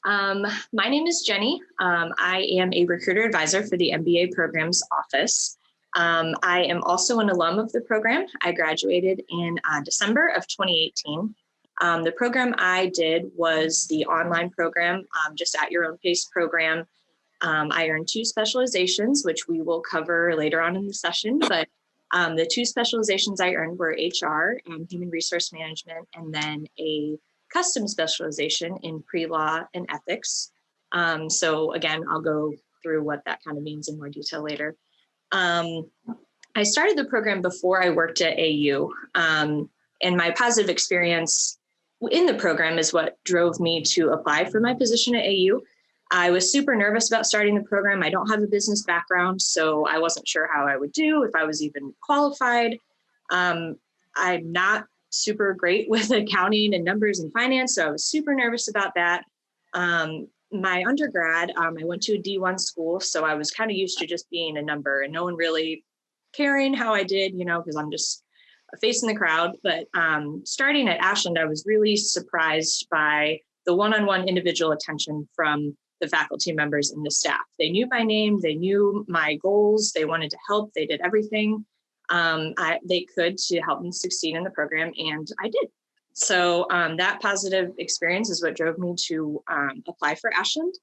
My name is Jenny. I am a recruiter advisor for the MBA programs office. I am also an alum of the program. I graduated in December of 2018. The program I did was the online program, just at your own pace program. I earned 2 specializations, which we will cover later on in the session, but the 2 specializations I earned were HR, human resource management, and then a custom specialization in pre-law and ethics. So again, I'll go through what that kind of means in more detail later. I started the program before I worked at AU, and my positive experience in the program is what drove me to apply for my position at AU. I was super nervous about starting the program. I don't have a business background, so I wasn't sure how I would do, if I was even qualified. I'm not super great with accounting and numbers and finance, so I was super nervous about that. My undergrad, I went to a D1 school, so I was kind of used to just being a number and no one really caring how I did, because I'm just a face in the crowd. But starting at Ashland, I was really surprised by the one-on-one individual attention from the faculty members and the staff. They knew my name, they knew my goals, they wanted to help, they did everything they could to help me succeed in the program, and I did. So that positive experience is what drove me to apply for Ashland,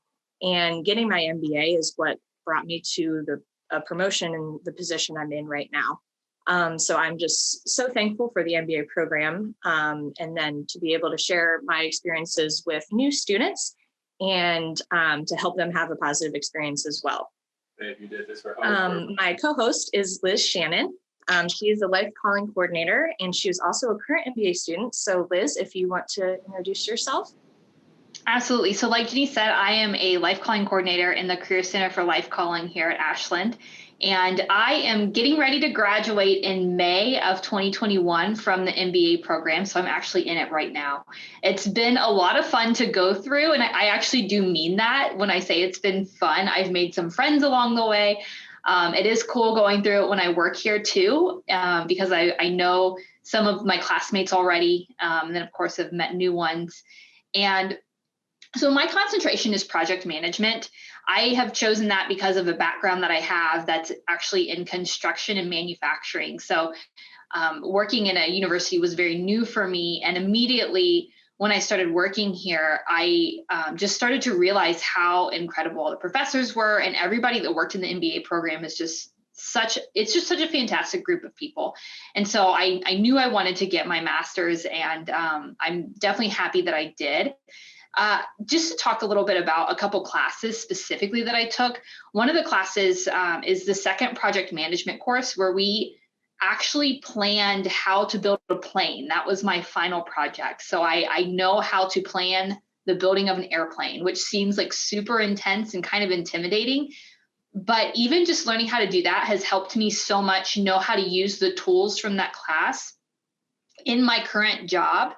and getting my MBA is what brought me to the promotion and the position I'm in right now. So I'm just so thankful for the MBA program, and then to be able to share my experiences with new students and to help them have a positive experience as well. You did this for my co-host is Liz Shannon. She is a life calling coordinator, and she is also a current MBA student. So Liz, if you want to introduce yourself. Absolutely. So like Jenny said, I am a life calling coordinator in the Career Center for Life Calling here at Ashland. And I am getting ready to graduate in May of 2021 from the MBA program. So I'm actually in it right now. It's been a lot of fun to go through. And I actually do mean that when I say it's been fun. I've made some friends along the way. It is cool going through it when I work here too, because I know some of my classmates already, and then of course have met new ones. And so my concentration is project management. I have chosen that because of a background that I have that's actually in construction and manufacturing. So working in a university was very new for me. And immediately when I started working here, I just started to realize how incredible the professors were, and everybody that worked in the MBA program is just such a fantastic group of people. And so I knew I wanted to get my master's, and I'm definitely happy that I did. Just to talk a little bit about a couple classes specifically that I took. One of the classes is the second project management course, where we actually planned how to build a plane. That was my final project. So I know how to plan the building of an airplane, which seems like super intense and kind of intimidating. But even just learning how to do that has helped me so much know how to use the tools from that class in my current job.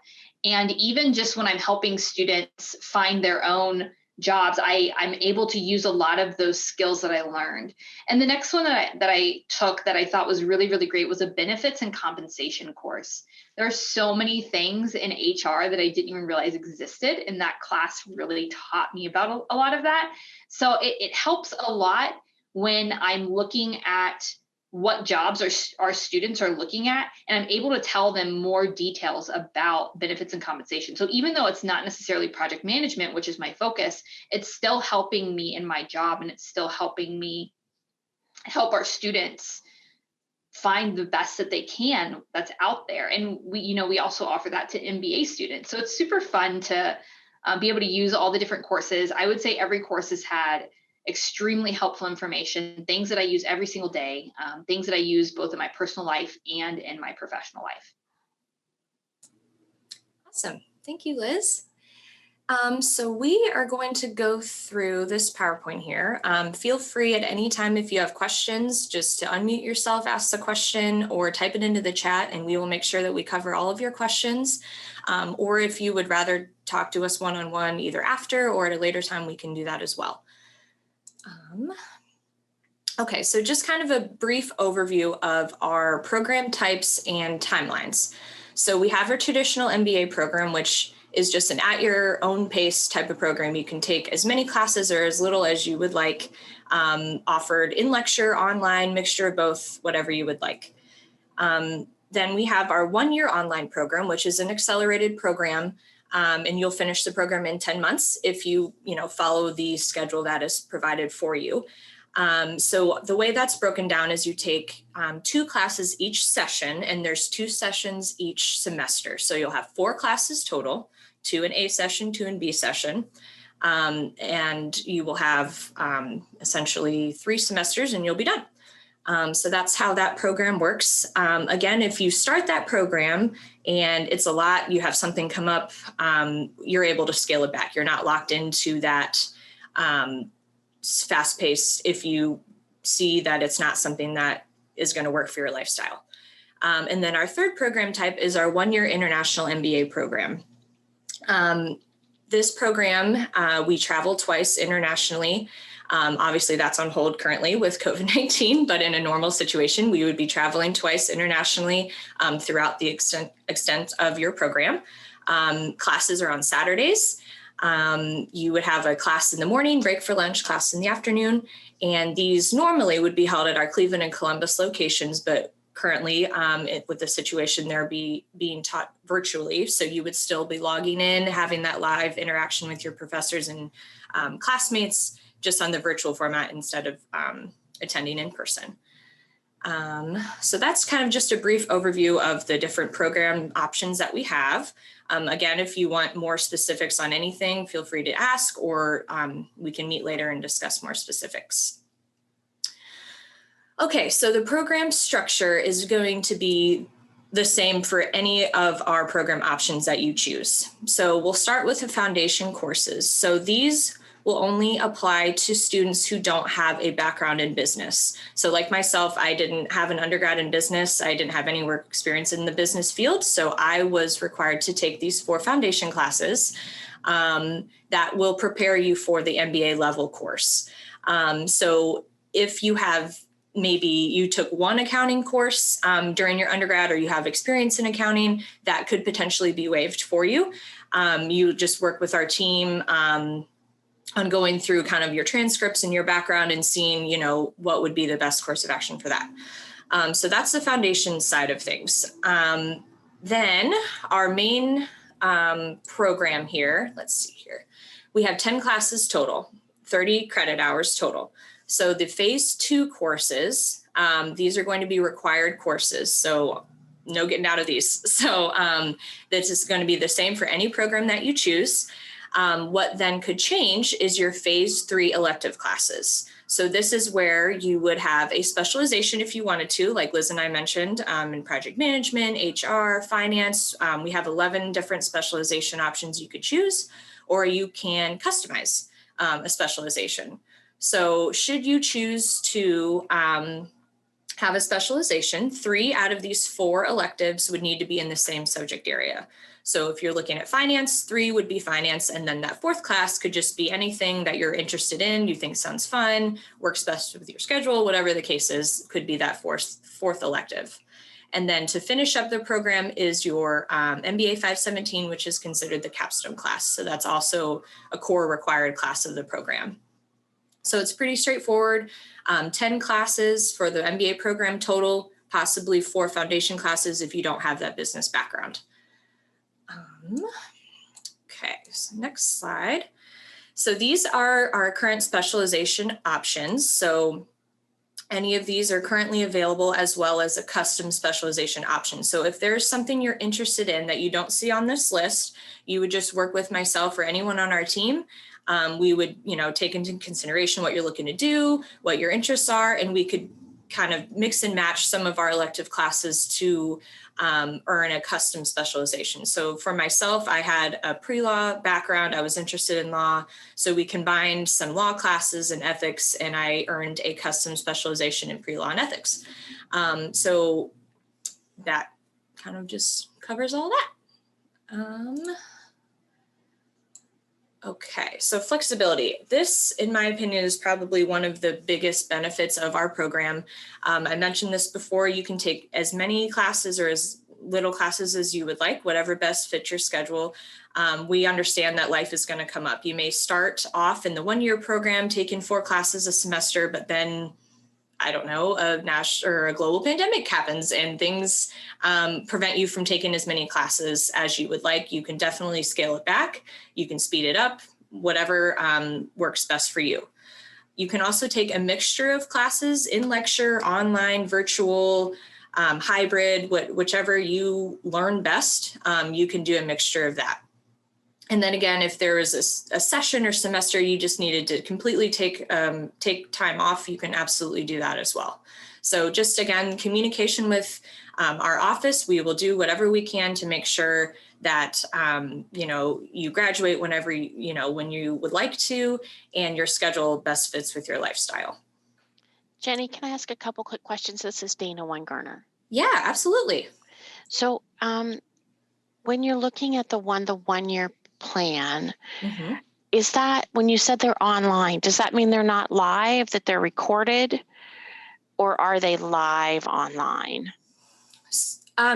And even just when I'm helping students find their own jobs, I'm able to use a lot of those skills that I learned. And the next one that I took that I thought was really, really great was a benefits and compensation course. There are so many things in HR that I didn't even realize existed, and that class really taught me about a lot of that. So it helps a lot when I'm looking at what jobs our students are looking at, and I'm able to tell them more details about benefits and compensation. So even though it's not necessarily project management, which is my focus, it's still helping me in my job, and it's still helping me help our students find the best that they can that's out there. And we also offer that to MBA students. So it's super fun to be able to use all the different courses. I would say every course has had extremely helpful information, things that I use every single day, things that I use both in my personal life and in my professional life. Awesome. Thank you, Liz. So we are going to go through this PowerPoint here. Feel free at any time if you have questions, just to unmute yourself, ask the question, or type it into the chat, and we will make sure that we cover all of your questions. Or if you would rather talk to us one-on-one either after or at a later time, we can do that as well. Okay, so just kind of a brief overview of our program types and timelines. So we have our traditional MBA program, which is just an at your own pace type of program. You can take as many classes or as little as you would like, offered in lecture, online, mixture of both, whatever you would like. Then we have our 1-year online program, which is an accelerated program, and you'll finish the program in 10 months if you follow the schedule that is provided for you. So the way that's broken down is you take 2 classes each session, and there's 2 sessions each semester. So you'll have 4 classes total, 2 in A session, 2 in B session. And you will have essentially 3 semesters and you'll be done. So that's how that program works. Again, if you start that program and it's a lot, you have something come up, you're able to scale it back. You're not locked into that fast pace if you see that it's not something that is going to work for your lifestyle. And then our third program type is our 1-year international MBA program. This program, we travel twice internationally. Obviously, that's on hold currently with COVID-19, but in a normal situation, we would be traveling twice internationally throughout the extent of your program. Classes are on Saturdays. You would have a class in the morning, break for lunch, class in the afternoon, and these normally would be held at our Cleveland and Columbus locations, but currently with the situation, they're being taught virtually. So you would still be logging in, having that live interaction with your professors and classmates, just on the virtual format instead of attending in person. So that's kind of just a brief overview of the different program options that we have. Again, if you want more specifics on anything, feel free to ask, or we can meet later and discuss more specifics. Okay, so the program structure is going to be the same for any of our program options that you choose. So we'll start with the foundation courses. So these will only apply to students who don't have a background in business. So like myself, I didn't have an undergrad in business. I didn't have any work experience in the business field. So I was required to take these 4 foundation classes that will prepare you for the MBA level course. So if you have, maybe you took 1 accounting course during your undergrad, or you have experience in accounting, that could potentially be waived for you. You just work with our team on going through kind of your transcripts and your background and seeing, what would be the best course of action for that. So that's the foundation side of things. Then our main program here, let's see here. We have 10 classes total, 30 credit hours total. So the phase 2 courses, these are going to be required courses. So no getting out of these. So this is going to be the same for any program that you choose. What then could change is your phase 3 elective classes. So this is where you would have a specialization if you wanted to, like Liz and I mentioned, in project management, HR, finance. We have 11 different specialization options you could choose, or you can customize a specialization. So should you choose to have a specialization, 3 out of these 4 electives would need to be in the same subject area. So if you're looking at finance, 3 would be finance. And then that 4th class could just be anything that you're interested in, you think sounds fun, works best with your schedule, whatever the case is, could be that 4th elective. And then to finish up the program is your MBA 517, which is considered the capstone class. So that's also a core required class of the program. So it's pretty straightforward. 10 classes for the MBA program total, possibly 4 foundation classes if you don't have that business background. Okay, so next slide. So these are our current specialization options. So any of these are currently available, as well as a custom specialization option. So if there's something you're interested in that you don't see on this list, you would just work with myself or anyone on our team. We would, take into consideration what you're looking to do, what your interests are, and we could kind of mix and match some of our elective classes to earn a custom specialization. So for myself, I had a pre-law background. I was interested in law. So we combined some law classes and ethics, and I earned a custom specialization in pre-law and ethics. So that kind of just covers all that. Okay, so flexibility. This, in my opinion, is probably one of the biggest benefits of our program. I mentioned this before, you can take as many classes or as little classes as you would like, whatever best fits your schedule. We understand that life is going to come up. You may start off in the 1-year program taking 4 classes a semester, but then I don't know, a national or a global pandemic happens and things prevent you from taking as many classes as you would like. You can definitely scale it back. You can speed it up, whatever works best for you. You can also take a mixture of classes in lecture, online, virtual, hybrid, whichever you learn best, you can do a mixture of that. And then again, if there is a session or semester you just needed to completely take time off, you can absolutely do that as well. So just again, communication with our office, we will do whatever we can to make sure that you graduate whenever when you would like to, and your schedule best fits with your lifestyle. Jenny, can I ask a couple quick questions? This is Dana Weingartner. Yeah, absolutely. So when you're looking at the 1-year plan, is that, when you said they're online, does that mean they're not live, that they're recorded, or are they live online?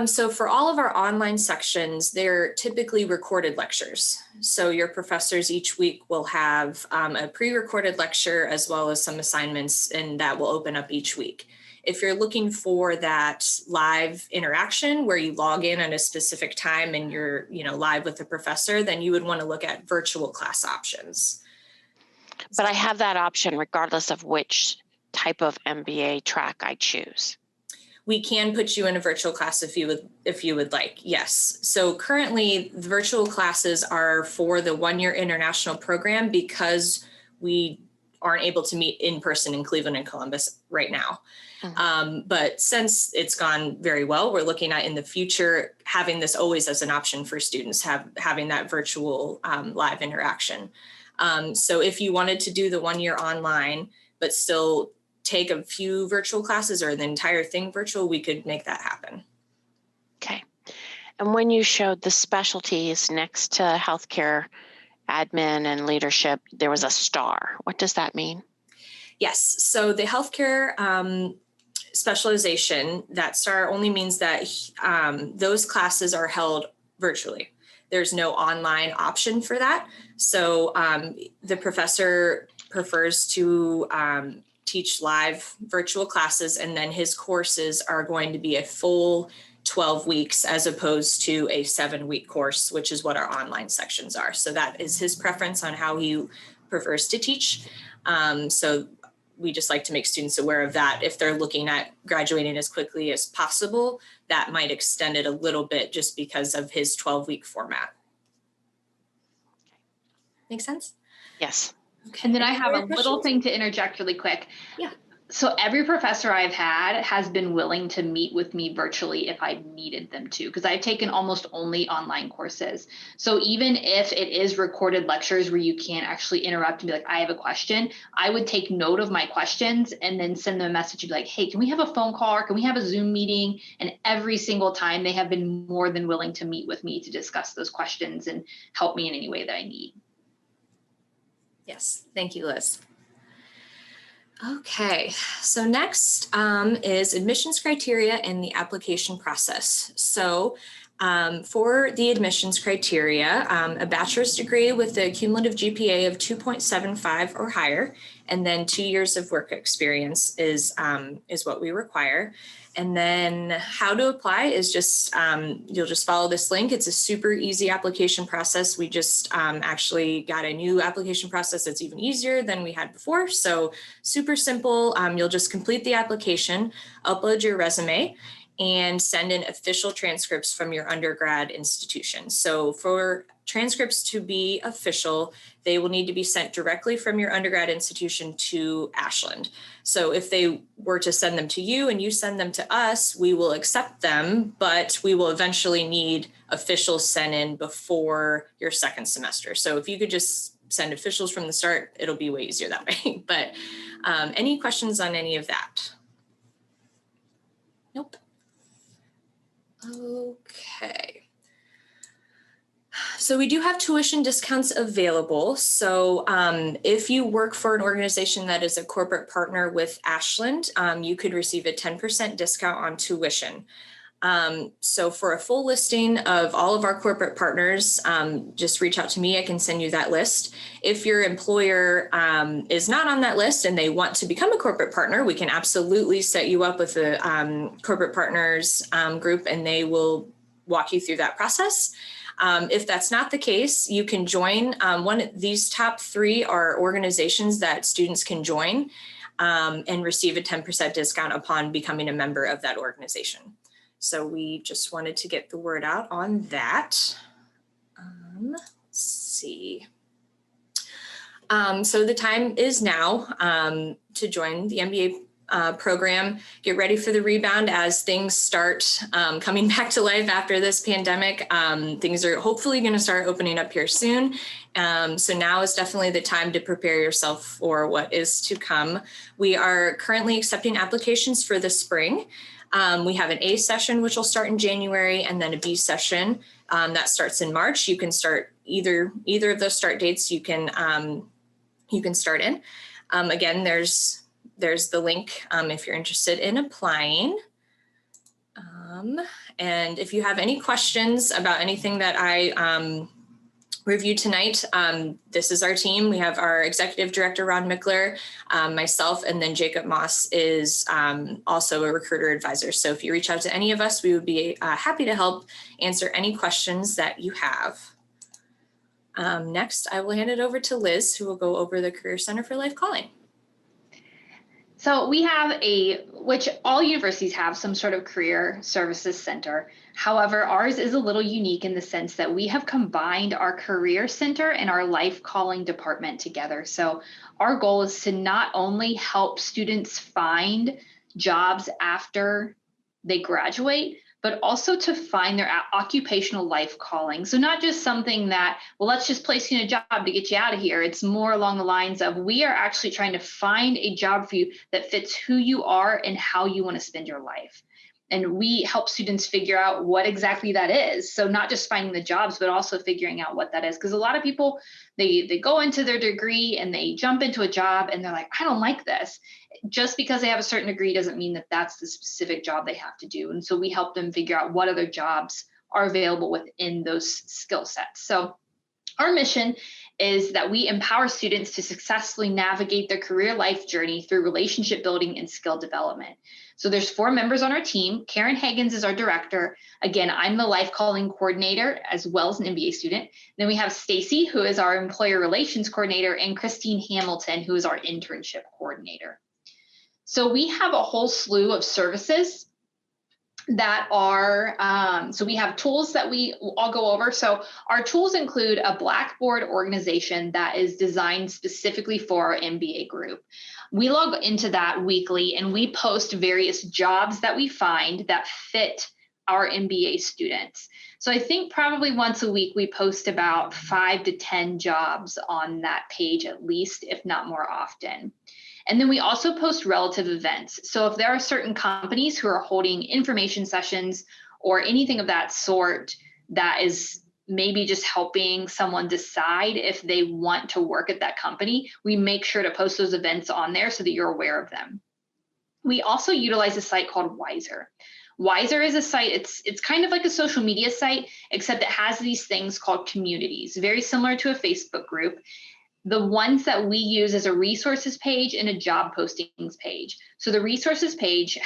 So for all of our online sections, they're typically recorded lectures. So your professors each week will have a pre-recorded lecture as well as some assignments, and that will open up each week. If you're looking for that live interaction where you log in at a specific time and you're live with the professor, then you would want to look at virtual class options. But I have that option regardless of which type of MBA track I choose. We can put you in a virtual class if you would like. Yes. So currently the virtual classes are for the 1-year international program because we aren't able to meet in person in Cleveland and Columbus right now. But since it's gone very well, we're looking at in the future having this always as an option for students, having that virtual live interaction. So if you wanted to do the 1-year online, but still take a few virtual classes or the entire thing virtual, we could make that happen. Okay. And when you showed the specialties next to healthcare, admin, and leadership, there was a star. What does that mean? Yes. So the healthcare specialization, that star only means that those classes are held virtually. There's no online option for that. So the professor prefers to teach live virtual classes, and then his courses are going to be a full 12 weeks as opposed to a 7-week course, which is what our online sections are. So that is his preference on how he prefers to teach. So we just like to make students aware of that. If they're looking at graduating as quickly as possible, that might extend it a little bit just because of his 12-week format. Make sense? Yes. Okay. And then I have a little thing to interject really quick. Yeah. So every professor I've had has been willing to meet with me virtually if I needed them to, because I've taken almost only online courses. So even if it is recorded lectures where you can't actually interrupt and be like, I have a question, I would take note of my questions and then send them a message and be like, hey, can we have a phone call or can we have a Zoom meeting? And every single time they have been more than willing to meet with me to discuss those questions and help me in any way that I need. Yes. Thank you, Liz. Okay, so next is admissions criteria and the application process. So for the admissions criteria, a bachelor's degree with a cumulative GPA of 2.75 or higher, and then 2 years of work experience is what we require. And then how to apply is just, you'll just follow this link. It's a super easy application process. We just actually got a new application process that's even easier than we had before. So super simple. You'll just complete the application, upload your resume, and send in official transcripts from your undergrad institution. So for transcripts to be official, they will need to be sent directly from your undergrad institution to Ashland. So if they were to send them to you and you send them to us, we will accept them, but we will eventually need officials sent in before your second semester. So if you could just send officials from the start, it'll be way easier that way. But any questions on any of that? Nope. Okay. So we do have tuition discounts available. So if you work for an organization that is a corporate partner with Ashland, you could receive a 10% discount on tuition. So for a full listing of all of our corporate partners, just reach out to me. I can send you that list. If your employer is not on that list and they want to become a corporate partner, we can absolutely set you up with a corporate partners group, and they will walk you through that process. If that's not the case, you can join these top 3 are organizations that students can join and receive a 10% discount upon becoming a member of that organization. So we just wanted to get the word out on that. Let's see. So the time is now to join the MBA program. Get ready for the rebound as things start coming back to life after this pandemic. Things are hopefully going to start opening up here soon. So now is definitely the time to prepare yourself for what is to come. We are currently accepting applications for the spring. We have an A session, which will start in January, and then a B session that starts in March. You can start either of those start dates. You can start in. Again, there's the link if you're interested in applying. And if you have any questions about anything that I review tonight, this is our team. We have our executive director, Ron Mickler, myself, and then Jacob Moss is also a recruiter advisor. So if you reach out to any of us, we would be happy to help answer any questions that you have. Next, I will hand it over to Liz, who will go over the Career Center for Life Calling. So we have which all universities have some sort of career services center. However, ours is a little unique in the sense that we have combined our career center and our life calling department together. So our goal is to not only help students find jobs after they graduate, but also to find their occupational life calling. So not just something that, well, let's just place you in a job to get you out of here. It's more along the lines of, we are actually trying to find a job for you that fits who you are and how you want to spend your life. And we help students figure out what exactly that is. So not just finding the jobs, but also figuring out what that is. Because a lot of people, they go into their degree and they jump into a job and they're like, I don't like this. Just because they have a certain degree doesn't mean that that's the specific job they have to do. And so we help them figure out what other jobs are available within those skill sets. So our mission is that we empower students to successfully navigate their career life journey through relationship building and skill development. So there's 4 members on our team. Karen Higgins is our director. Again, I'm the life calling coordinator as well as an MBA student. Then we have Stacy, who is our employer relations coordinator, and Christine Hamilton, who is our internship coordinator. So we have a whole slew of services that are, so we have tools that I'll go over. So our tools include a Blackboard organization that is designed specifically for our MBA group. We log into that weekly and we post various jobs that we find that fit our MBA students. So I think probably once a week we post about 5 to 10 jobs on that page at least, if not more often. And then we also post relative events. So if there are certain companies who are holding information sessions or anything of that sort that is maybe just helping someone decide if they want to work at that company, we make sure to post those events on there so that you're aware of them. We also utilize a site called Wiser. Wiser is a site, it's kind of like a social media site, except it has these things called communities, very similar to a Facebook group. The ones that we use is a resources page and a job postings page. So the resources page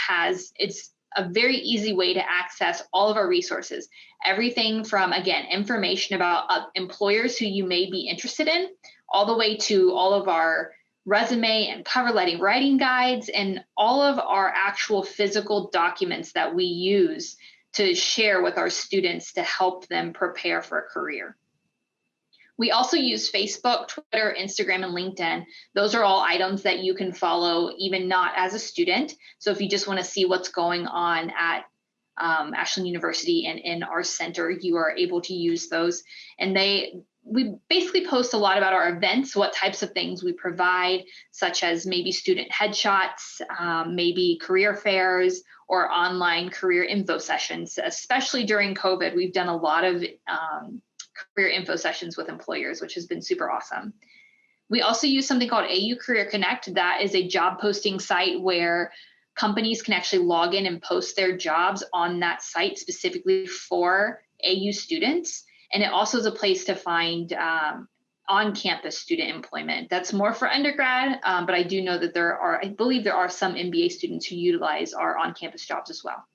it's a very easy way to access all of our resources. Everything from, again, information about employers who you may be interested in, all the way to all of our resume and cover letter writing guides and all of our actual physical documents that we use to share with our students to help them prepare for a career. We also use Facebook, Twitter, Instagram, and LinkedIn. Those are all items that you can follow even not as a student. So if you just want to see what's going on at Ashland University and in our center, you are able to use those. And we basically post a lot about our events, what types of things we provide, such as maybe student headshots, maybe career fairs, or online career info sessions. Especially during COVID, we've done a lot of career info sessions with employers, which has been super awesome. We also use something called AU Career Connect. That is a job posting site where companies can actually log in and post their jobs on that site specifically for AU students. And it also is a place to find on-campus student employment. That's more for undergrad, but I do know that I believe there are some MBA students who utilize our on-campus jobs as well.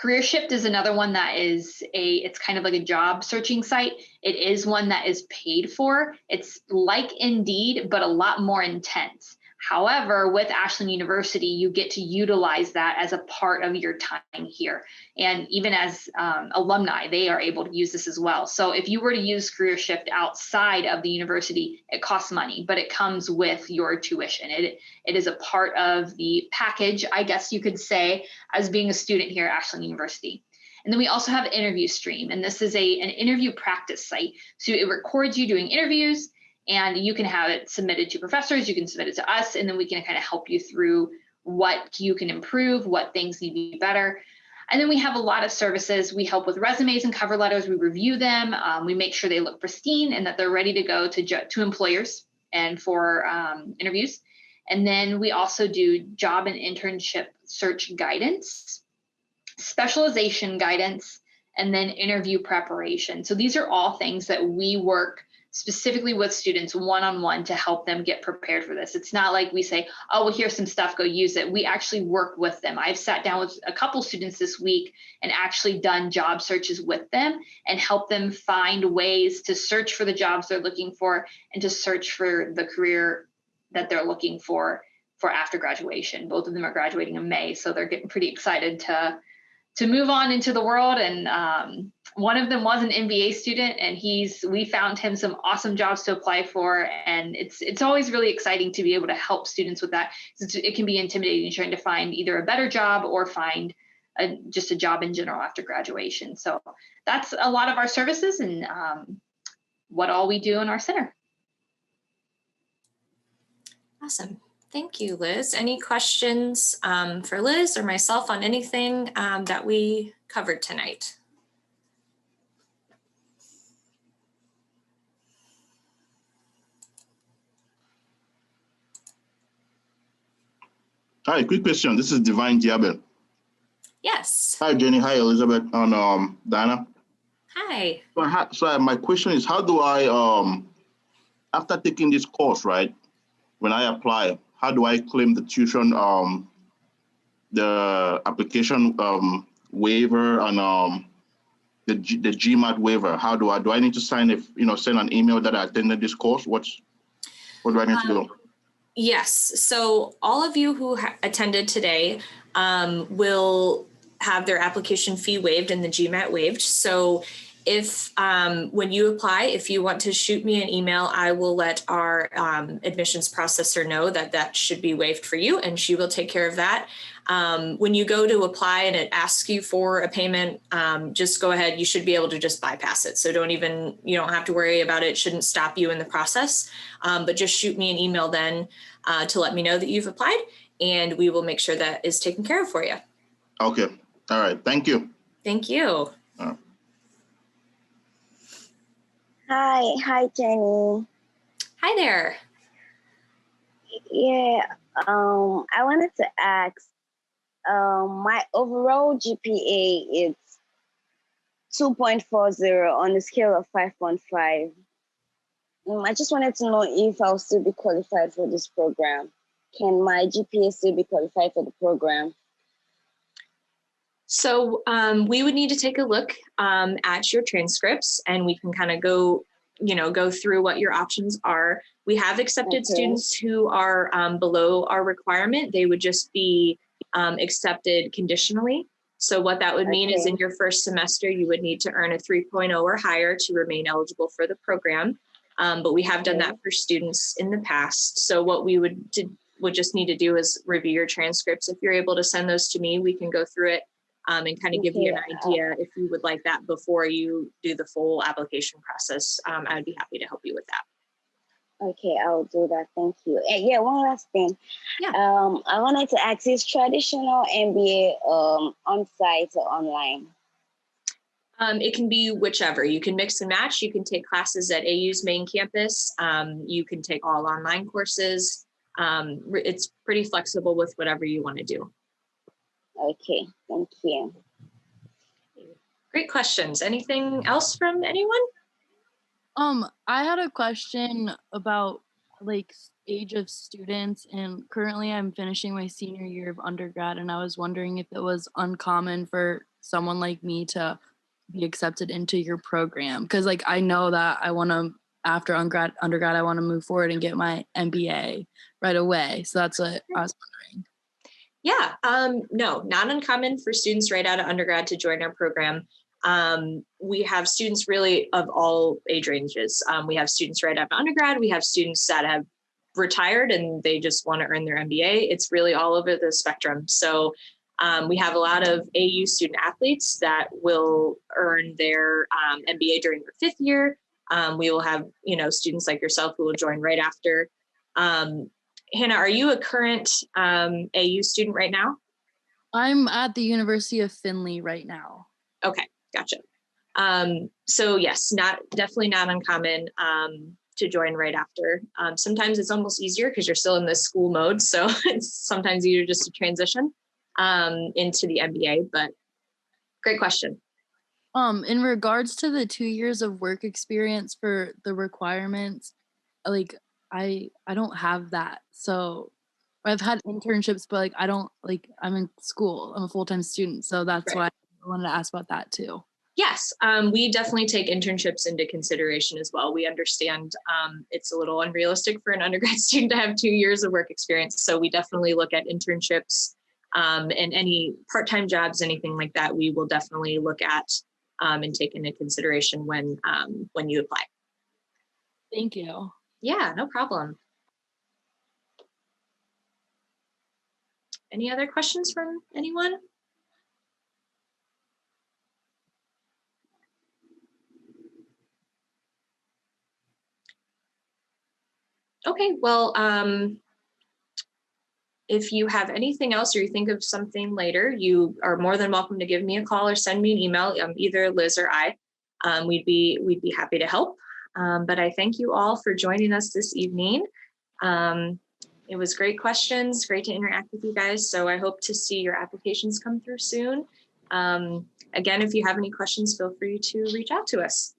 CareerShift is another one that it's kind of like a job searching site. It is one that is paid for. It's like Indeed, but a lot more intense. However, with Ashland University, you get to utilize that as a part of your time here. And even as alumni, they are able to use this as well. So if you were to use CareerShift outside of the university, it costs money, but it comes with your tuition. It is a part of the package, I guess you could say, as being a student here at Ashland University. And then we also have Interview Stream, and this is an interview practice site. So it records you doing interviews, and you can have it submitted to professors, you can submit it to us, and then we can kind of help you through what you can improve, what things need to be better. And then we have a lot of services. We help with resumes and cover letters. We review them. We make sure they look pristine and that they're ready to go to employers and for interviews. And then we also do job and internship search guidance, specialization guidance, and then interview preparation. So these are all things that we work specifically with students one-on-one to help them get prepared for this. It's not like we say, oh, well, here's some stuff, go use it. We actually work with them. I've sat down with a couple students this week and actually done job searches with them and help them find ways to search for the jobs they're looking for and to search for the career that they're looking for after graduation. Both of them are graduating in May, so they're getting pretty excited to move on into the world. And one of them was an MBA student, and we found him some awesome jobs to apply for. And it's always really exciting to be able to help students with that. It can be intimidating trying to find either a better job or find just a job in general after graduation. So that's a lot of our services and what all we do in our center. Awesome. Thank you, Liz. Any questions for Liz or myself on anything that we covered tonight? Hi, quick question. This is Divine Diabel. Yes. Hi, Jenny. Hi, Elizabeth and Diana. Hi. So my question is, how do I, after taking this course, right, when I apply, how do I claim the tuition, the application waiver and the GMAT waiver? How do I need to sign send an email that I attended this course? What do I need to do? Yes. So all of you who attended today will have their application fee waived and the GMAT waived. So if when you apply, if you want to shoot me an email, I will let our admissions processor know that should be waived for you, and she will take care of that. When you go to apply and it asks you for a payment, just go ahead. You should be able to just bypass it. So you don't have to worry about it. It shouldn't stop you in the process, but just shoot me an email then to let me know that you've applied, and we will make sure that is taken care of for you. Okay. All right. Thank you. Thank you. Hi, Jenny. Hi there. Yeah, I wanted to ask, my overall GPA is 2.40 on a scale of 5.5. I just wanted to know if I'll still be qualified for this program. Can my GPA still be qualified for the program? So we would need to take a look at your transcripts, and we can kind of go through what your options are. We have accepted students who are below our requirement. They would just be accepted conditionally. So what that would mean is in your first semester, you would need to earn a 3.0 or higher to remain eligible for the program. But we have done that for students in the past. So what we would just need to do is review your transcripts. If you're able to send those to me, we can go through it and kind of give you an idea if you would like that before you do the full application process. I would be happy to help you with that. Okay, I'll do that. Thank you. And yeah, one last thing. Yeah. I wanted to ask, is traditional MBA on-site or online? It can be whichever. You can mix and match. You can take classes at AU's main campus. You can take all online courses. It's pretty flexible with whatever you want to do. Okay, thank you. Great questions. Anything else from anyone? I had a question about like age of students, and currently I'm finishing my senior year of undergrad, and I was wondering if it was uncommon for someone like me to be accepted into your program, because like I know that I want to, after undergrad I want to move forward and get my MBA right away. So that's what I was wondering. Yeah, no, not uncommon for students right out of undergrad to join our program. We have students really of all age ranges. We have students right out of undergrad. We have students that have retired and they just want to earn their MBA. It's really all over the spectrum. So we have a lot of AU student athletes that will earn their MBA during their 5th year. We will have, students like yourself who will join right after. Hannah, are you a current AU student right now? I'm at the University of Findlay right now. Okay, gotcha. So yes, definitely not uncommon to join right after. Sometimes it's almost easier because you're still in this school mode. So it's sometimes easier just to transition into the MBA, but great question. In regards to the 2 years of work experience for the requirements, like I don't have that. So I've had internships, but like I don't, like I'm in school. I'm a full-time student. So that's why I wanted to ask about that too. Yes, we definitely take internships into consideration as well. We understand it's a little unrealistic for an undergrad student to have 2 years of work experience. So we definitely look at internships and any part-time jobs, anything like that, we will definitely look at and take into consideration when you apply. Thank you. Yeah, no problem. Any other questions from anyone? Okay, well, if you have anything else or you think of something later, you are more than welcome to give me a call or send me an email, either Liz or I. We'd be happy to help. But I thank you all for joining us this evening. It was great questions, great to interact with you guys. So I hope to see your applications come through soon. Again, if you have any questions, feel free to reach out to us.